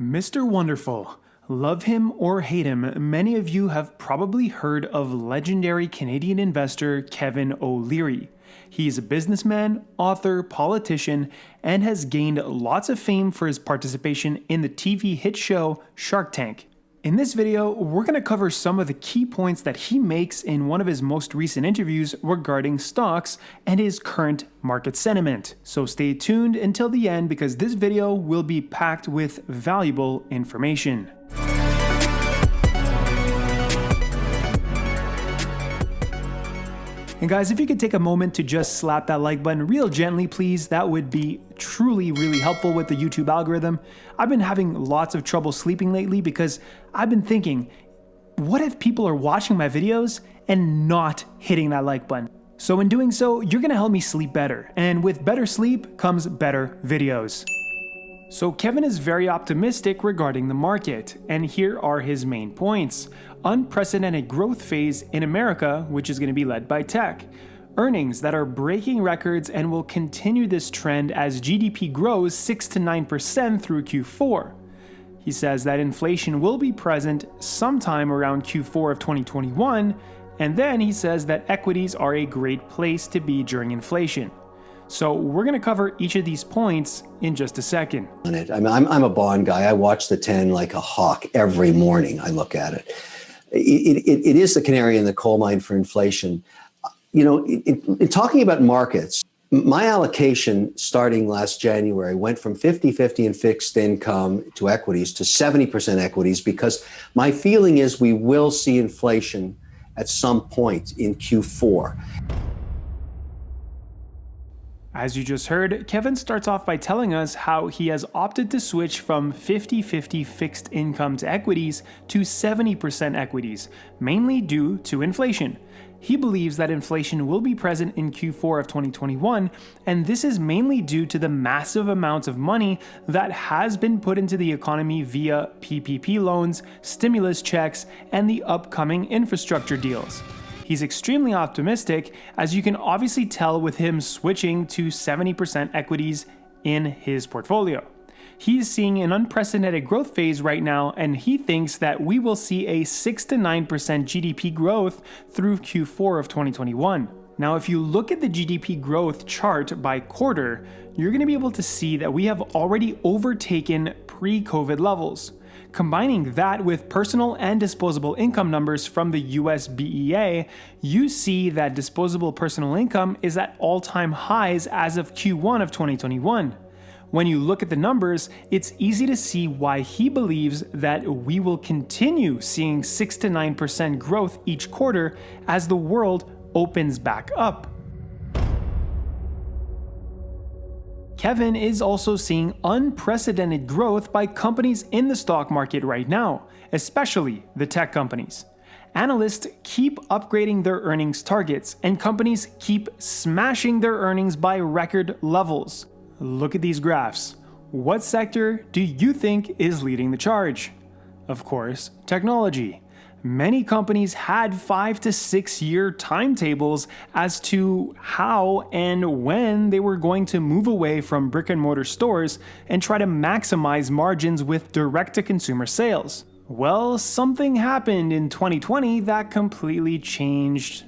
Mr. Wonderful. Love him or hate him, many of you have probably heard of legendary Canadian investor Kevin O'Leary. He's a businessman, author, politician, and has gained lots of fame for his participation in the TV hit show Shark Tank. In this video, we're going to cover some of the key points that he makes in one of his most recent interviews regarding stocks and his current market sentiment. So stay tuned until the end because this video will be packed with valuable information. And guys, if you could take a moment to just slap that like button real gently, please, that would be truly, really helpful with the YouTube algorithm. I've been having lots of trouble sleeping lately because I've been thinking, what if people are watching my videos and not hitting that like button? So in doing so, you're gonna help me sleep better. And with better sleep comes better videos. So Kevin is very optimistic regarding the market, and here are his main points. Unprecedented growth phase in America, which is going to be led by tech. Earnings that are breaking records and will continue this trend as GDP grows 6 to 9% through Q4. He says that inflation will be present sometime around Q4 of 2021, and then he says that equities are a great place to be during inflation. So we're going to cover each of these points in just a second. I'm a bond guy. I watch the 10 like a hawk every morning. I look at it. It is the canary in the coal mine for inflation. You know, in talking about markets, my allocation starting last January went from 50-50 in fixed income to equities to 70% equities because my feeling is we will see inflation at some point in Q4. As you just heard, Kevin starts off by telling us how he has opted to switch from 50-50 fixed income to equities to 70% equities, mainly due to inflation. He believes that inflation will be present in Q4 of 2021, and this is mainly due to the massive amounts of money that has been put into the economy via PPP loans, stimulus checks, and the upcoming infrastructure deals. He's extremely optimistic, as you can obviously tell with him switching to 70% equities in his portfolio. He's seeing an unprecedented growth phase right now, and he thinks that we will see a 6 to 9% GDP growth through Q4 of 2021. Now, if you look at the GDP growth chart by quarter, you're going to be able to see that we have already overtaken pre-COVID levels. Combining that with personal and disposable income numbers from the US BEA, you see that disposable personal income is at all-time highs as of Q1 of 2021. When you look at the numbers, it's easy to see why he believes that we will continue seeing 6 to 9% growth each quarter as the world opens back up. Kevin is also seeing unprecedented growth by companies in the stock market right now, especially the tech companies. Analysts keep upgrading their earnings targets, and companies keep smashing their earnings by record levels. Look at these graphs. What sector do you think is leading the charge? Of course, technology. Many companies had 5 to 6 year timetables as to how and when they were going to move away from brick and mortar stores and try to maximize margins with direct-to-consumer sales. Well, something happened in 2020 that completely changed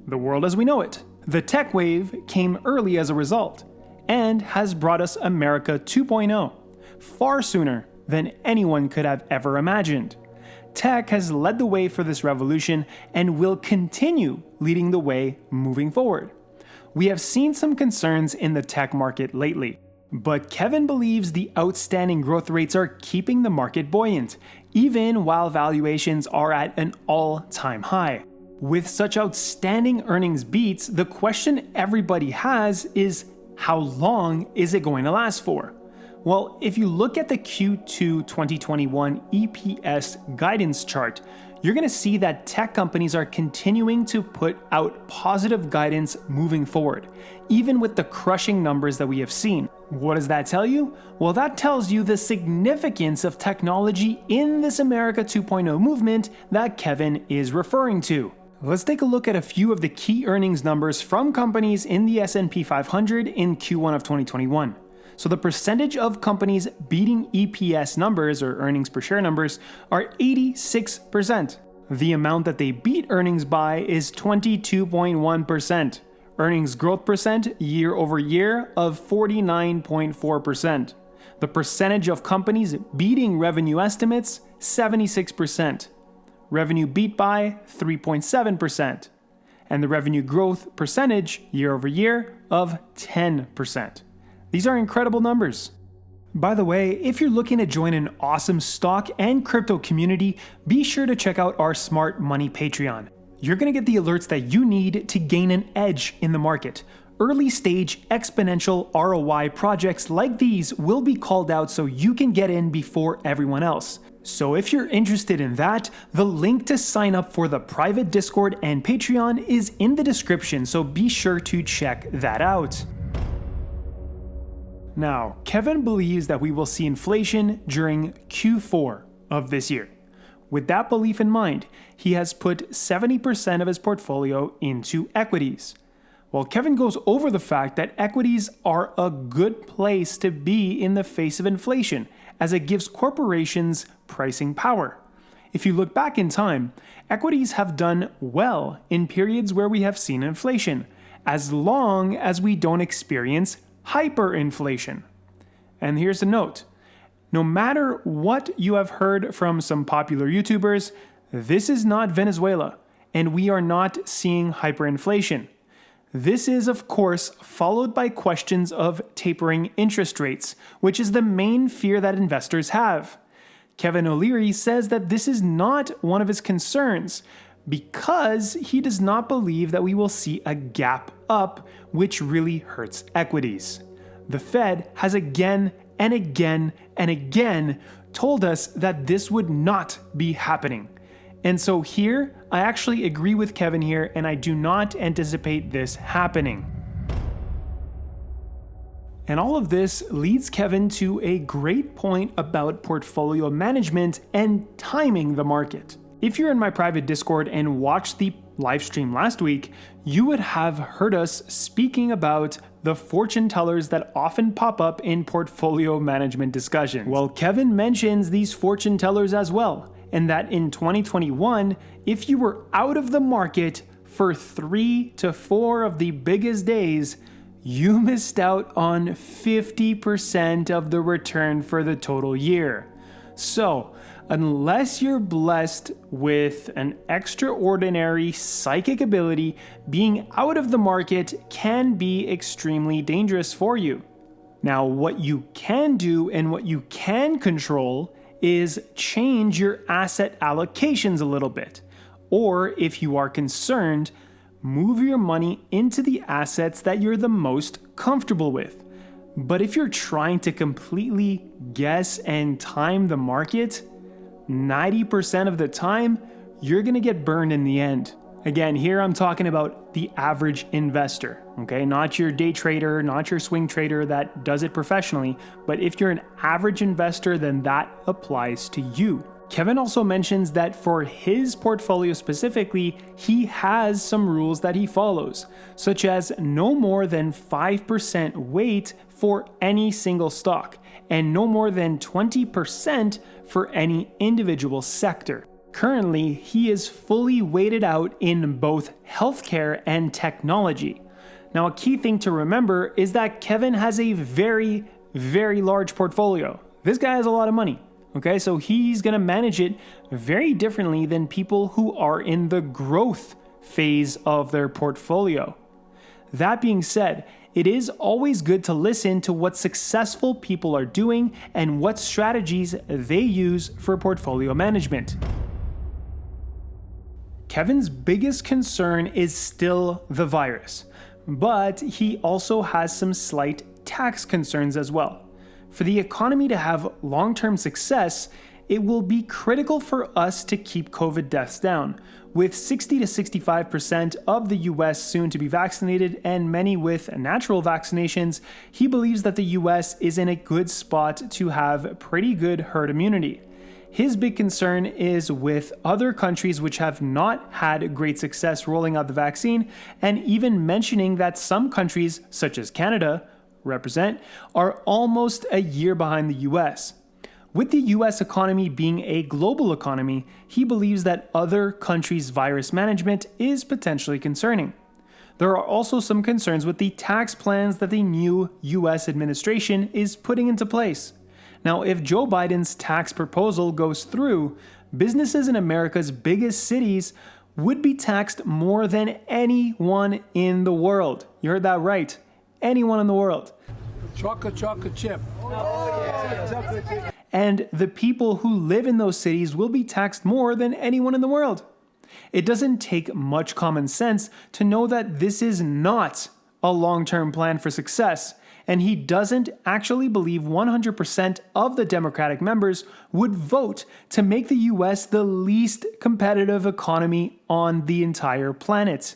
the world as we know it. The tech wave came early as a result and has brought us America 2.0, far sooner than anyone could have ever imagined. Tech has led the way for this revolution and will continue leading the way moving forward. We have seen some concerns in the tech market lately, but Kevin believes the outstanding growth rates are keeping the market buoyant, even while valuations are at an all-time high. With such outstanding earnings beats, the question everybody has is, how long is it going to last for? Well, if you look at the Q2 2021 EPS guidance chart, you're going to see that tech companies are continuing to put out positive guidance moving forward, even with the crushing numbers that we have seen. What does that tell you? Well, that tells you the significance of technology in this America 2.0 movement that Kevin is referring to. Let's take a look at a few of the key earnings numbers from companies in the S&P 500 in Q1 of 2021. So the percentage of companies beating EPS numbers or earnings per share numbers are 86%. The amount that they beat earnings by is 22.1%. Earnings growth percent year over year of 49.4%. The percentage of companies beating revenue estimates, 76%. Revenue beat by 3.7%. And the revenue growth percentage year over year of 10%. These are incredible numbers. By the way, if you're looking to join an awesome stock and crypto community, be sure to check out our Smart Money Patreon. You're going to get the alerts that you need to gain an edge in the market. Early stage exponential ROI projects like these will be called out so you can get in before everyone else. So if you're interested in that, the link to sign up for the private Discord and Patreon is in the description, so be sure to check that out. Now, Kevin believes that we will see inflation during Q4 of this year. With that belief in mind, he has put 70% of his portfolio into equities. Well, Kevin goes over the fact that equities are a good place to be in the face of inflation, as it gives corporations pricing power. If you look back in time, equities have done well in periods where we have seen inflation, as long as we don't experience hyperinflation. And here's a note. No matter what you have heard from some popular YouTubers, this is not Venezuela, and we are not seeing hyperinflation. This is, of course, followed by questions of tapering interest rates, which is the main fear that investors have. Kevin O'Leary says that this is not one of his concerns because he does not believe that we will see a gap up, which really hurts equities. The Fed has again and again and again told us that this would not be happening. And so here, I actually agree with Kevin here, and I do not anticipate this happening. And all of this leads Kevin to a great point about portfolio management and timing the market. If you're in my private Discord and watched the live stream last week, you would have heard us speaking about the fortune tellers that often pop up in portfolio management discussions. Well, Kevin mentions these fortune tellers as well, and that in 2021, if you were out of the market for 3 to 4 of the biggest days, you missed out on 50% of the return for the total year. So, unless you're blessed with an extraordinary psychic ability, being out of the market can be extremely dangerous for you. Now, what you can do and what you can control is change your asset allocations a little bit. Or if you are concerned, move your money into the assets that you're the most comfortable with. But if you're trying to completely guess and time the market, 90% of the time, you're gonna get burned in the end. Again, here I'm talking about the average investor, okay? Not your day trader, not your swing trader that does it professionally, but if you're an average investor, then that applies to you. Kevin also mentions that for his portfolio specifically, he has some rules that he follows, such as no more than 5% weight for any single stock, and no more than 20% for any individual sector. Currently, he is fully weighted out in both healthcare and technology. Now, a key thing to remember is that Kevin has a very, very large portfolio. This guy has a lot of money. Okay, so he's gonna manage it very differently than people who are in the growth phase of their portfolio. That being said, it is always good to listen to what successful people are doing and what strategies they use for portfolio management. Kevin's biggest concern is still the virus, but he also has some slight tax concerns as well. For the economy to have long-term success, it will be critical for us to keep COVID deaths down. With 60 to 65% of the US soon to be vaccinated and many with natural vaccinations, he believes that the US is in a good spot to have pretty good herd immunity. His big concern is with other countries which have not had great success rolling out the vaccine, and even mentioning that some countries, such as Canada, represent, are almost a year behind the US. With the US economy being a global economy, he believes that other countries' virus management is potentially concerning. There are also some concerns with the tax plans that the new US administration is putting into place. Now, if Joe Biden's tax proposal goes through, businesses in America's biggest cities would be taxed more than anyone in the world. You heard that right. Anyone in the world. Chocolate chip. And the people who live in those cities will be taxed more than anyone in the world. It doesn't take much common sense to know that this is not a long-term plan for success, and he doesn't actually believe 100% of the Democratic members would vote to make the US the least competitive economy on the entire planet.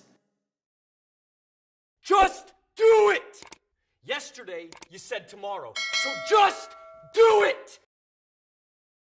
Just do it! Yesterday, you said tomorrow, so just do it!